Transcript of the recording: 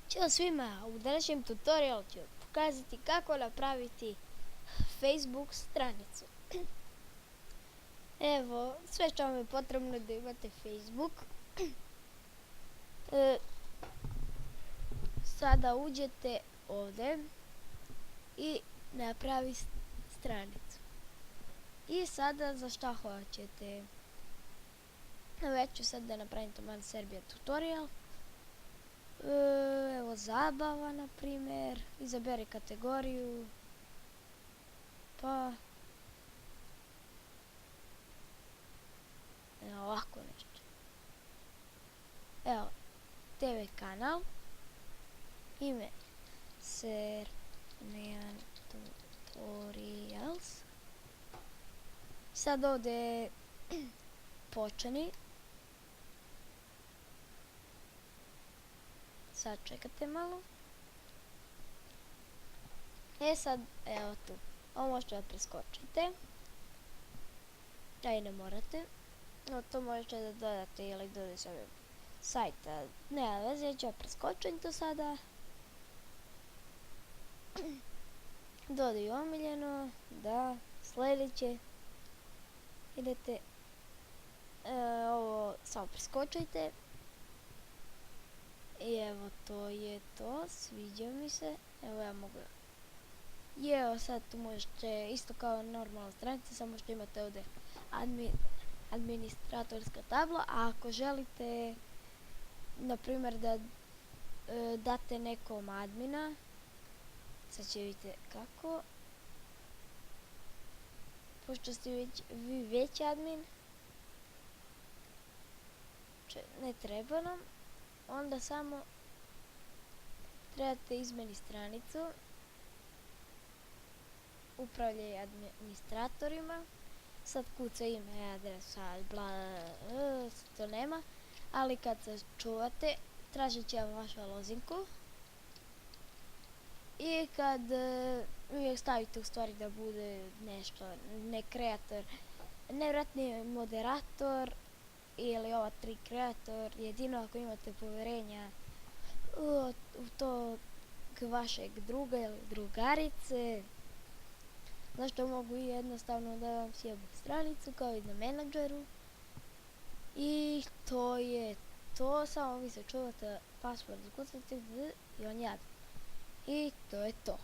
Ćao svima, u današnjem tutorialu ću pokazati kako napraviti Facebook stranicu. Evo, sve što vam je potrebno je da imate Facebook. Sada uđete ovdje i napravi stranicu. I sada za šta hoćete. Već ću sad da napravim Taman Serbia tutorial. Evo zabava na primjer, izaberi kategoriju, pa evo ovako nešto. Evo, TV kanal, ime Serbian Tutorials. Sad ovdje počni. Sad čekate malo. Sad, evo tu. Ovo možete da preskočite. I ne morate. No, to možete da dodate ili dodate s ovim sajta. Nema veze, ja ću preskočiti to sada. Dodaju omiljeno. Da, sljedeće. Idete. Ovo samo preskočite. I evo, to je to, sviđa mi se. Evo ja mogu. I evo sad tu možete, isto kao normalna stranica, samo što imate ovdje administratorska tabla, a ako želite, na primjer, da date nekom admina, sad će vidite kako, pošto ste vi već admin, ne treba nam, onda samo trebate izmeni stranicu, upravljaj administratorima, sad kuca ime, adresa, to nema, ali kad se čuvate, tražit će vam vašu lozinku i kad uvijek stavite u stvari da bude nešto, ne kreator, nevratni moderator ili ova 3 kreator, jedino ako imate povjerenja u to vašeg druga ili drugarice. Zašto mogu i jednostavno da vam sjebu stranicu kao i na menadžeru. I to je to, samo vi se čuvate password, zakucate i on javi. I to je to.